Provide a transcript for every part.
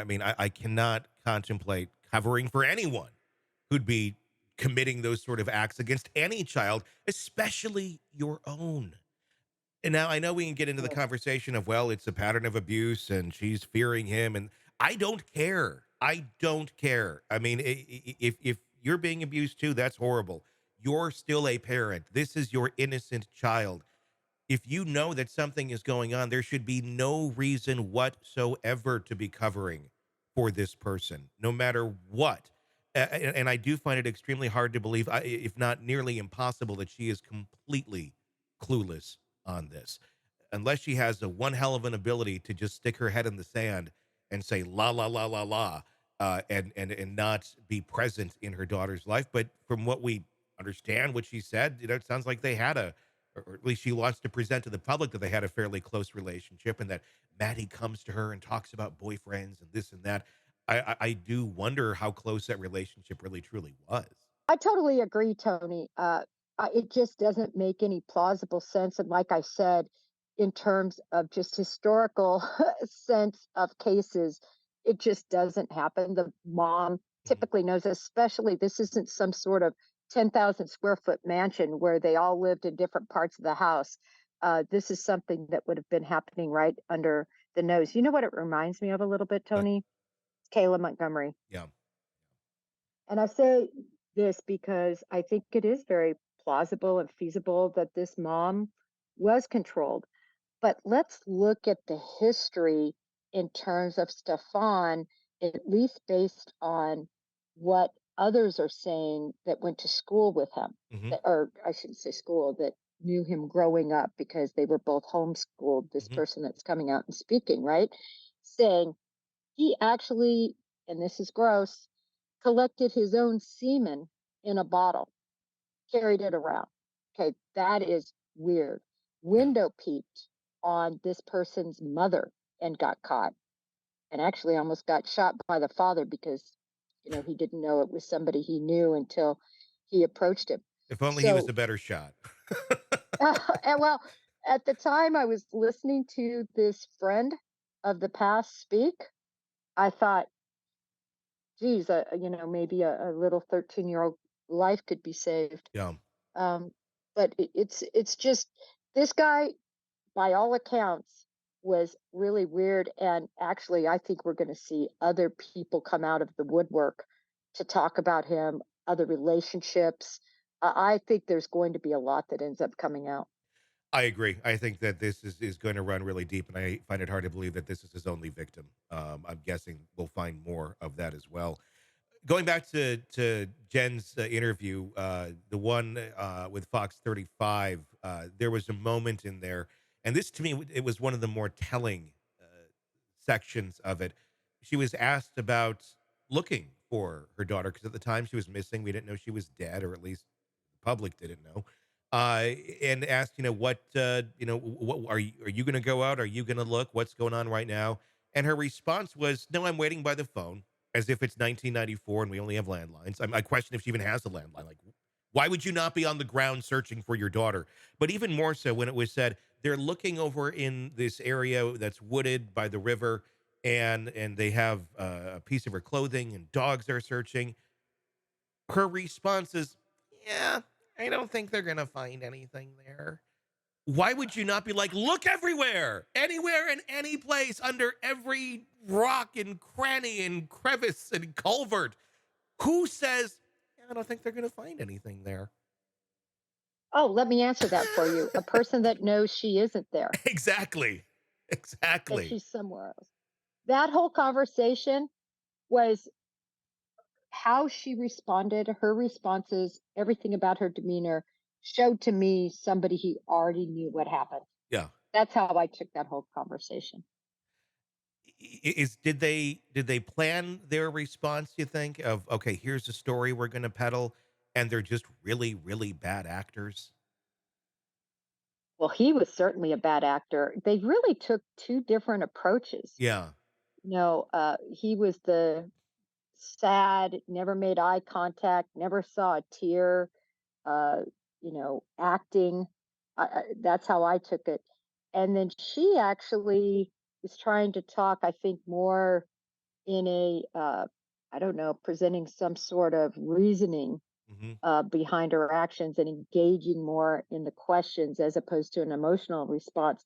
I mean, I cannot contemplate covering for anyone who'd be committing those sort of acts against any child, especially your own. And now I know we can get into the Yes. conversation of, well, it's a pattern of abuse and she's fearing him. And I don't care. I don't care. I mean, if you're being abused too, that's horrible. You're still a parent. This is your innocent child. If you know that something is going on, there should be no reason whatsoever to be covering for this person, no matter what. And I do find it extremely hard to believe, if not nearly impossible, that she is completely clueless on this. Unless she has a one hell of an ability to just stick her head in the sand and say la la la la la, and not be present in her daughter's life. But from what we understand, what she said, it sounds like they had or at least she wants to present to the public that they had a fairly close relationship, and that Maddie comes to her and talks about boyfriends and this and that. I do wonder how close that relationship really truly was. I totally agree, Tony. It just doesn't make any plausible sense. And like I said, in terms of just historical sense of cases, it just doesn't happen. The mom Mhm. typically knows, especially this isn't some sort of 10,000 square foot mansion where they all lived in different parts of the house. This is something that would have been happening right under the nose. You know what it reminds me of a little bit, But Tony? Kayla Montgomery. yeah, And I say this because I think it is very plausible and feasible that this mom was controlled. But let's look at the history in terms of Stefan, at least based on what others are saying that went to school with him, hmm or I shouldn't say school, that knew him growing up because they were both homeschooled, this hmm person that's coming out and speaking, right? Saying he actually, and this is gross, collected his own semen in a bottle, carried it around. Okay, that is weird. yeah. Window peeped on this person's mother and got caught, and actually almost got shot by the father because, he didn't know it was somebody he knew until he approached him. If only he was So, a better shot. and well, at the time I was listening to this friend of the past speak, I thought, geez, maybe a little 13-year-old life could be saved. Yeah. Um, but it's just this guy, by all accounts, was really weird. And actually, I think we're going to see other people come out of the woodwork to talk about him, other relationships. I think there's going to be a lot that ends up coming out. I agree. I think that this is going to run really deep, and I find it hard to believe that this is his only victim. I'm guessing we'll find more of that as well. Going back to Jen's interview, the one with Fox 35, there was a moment in there, and this to me it was one of the more telling sections of it. She was asked about looking for her daughter because at the time she was missing. We didn't know she was dead, or at least the public didn't know. And asked, what are you going to go out? Are you going to look? What's going on right now? And her response was, "No, I'm waiting by the phone." As if it's 1994 and we only have landlines. I question if she even has a landline. Like, why would you not be on the ground searching for your daughter? But even more so when it was said they're looking over in this area that's wooded by the river, and they have a piece of her clothing and dogs are searching. Her response is, "Yeah, I don't think they're gonna find anything there." Why would you not be like, look everywhere, anywhere and any place, under every rock and cranny and crevice and culvert? Who says, "Yeah, I don't think they're going to find anything there"? Oh, let me answer that for you. A person that knows she isn't there, Exactly. that Exactly. she's somewhere else. That whole conversation was how she responded, her responses, everything about her demeanor showed to me somebody who already knew what happened. Yeah. That's how I took that whole conversation. Is did they plan their response, you think, of okay, here's the story we're going to peddle, and they're just really really bad actors? Well, he was certainly a bad actor. They really took two different approaches. Yeah. He was the sad, never made eye contact, never saw a tear, uh, acting. That's how I took it. And then she actually was trying to talk, I think, more. in a, I don't know, presenting some sort of reasoning Hmm. behind her actions and engaging more in the questions as opposed to an emotional response.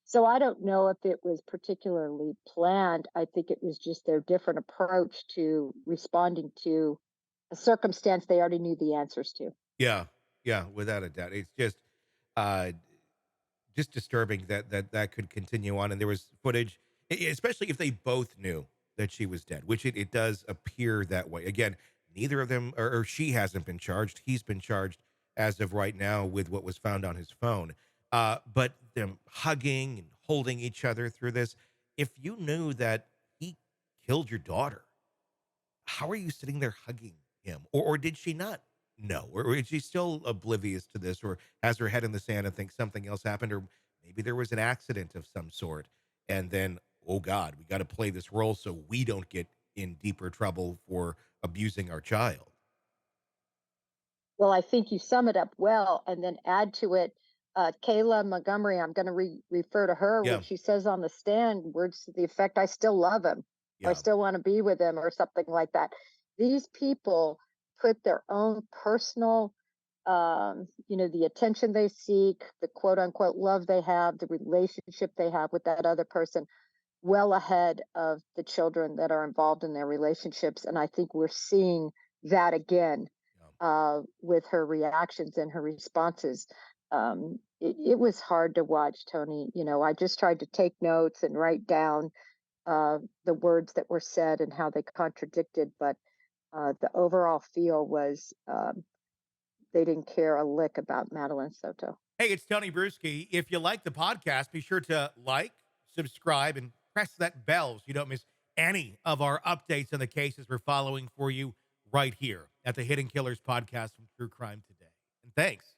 So I don't know if it was particularly planned. I think it was just their different approach to responding to a circumstance they already knew the answers to. Yeah, yeah, without a doubt. It's uh, just disturbing that that could continue on. And there was footage, especially if they both knew that she was dead, which it does appear that way. Again, neither of them, or she hasn't been charged. He's been charged as of right now with what was found on his phone. But them hugging and holding each other through this. If you knew that he killed your daughter, how are you sitting there hugging him? Or did she not know? Or is she still oblivious to this, or has her head in the sand and thinks something else happened? Or maybe there was an accident of some sort. And then, oh God, we got to play this role so we don't get in deeper trouble for abusing our child. Well, I think you sum it up well, and then add to it Kayla Montgomery. I'm going to refer to her when Yeah. she says on the stand words to the effect, "I still love him," or "I Yeah. still want to be with him," or something like that. These people put their own personal, the attention they seek, the quote unquote love they have, the relationship they have with that other person, well ahead of the children that are involved in their relationships. And I think we're seeing that again Yeah. with her reactions and her responses. It was hard to watch, Tony. I just tried to take notes and write down the words that were said and how they contradicted, but the overall feel was they didn't care a lick about Madeline Soto. Hey, it's Tony Brueski. If you like the podcast, be sure to like, subscribe, and press that bell so you don't miss any of our updates on the cases we're following for you right here at the Hidden Killers podcast from True Crime Today. And thanks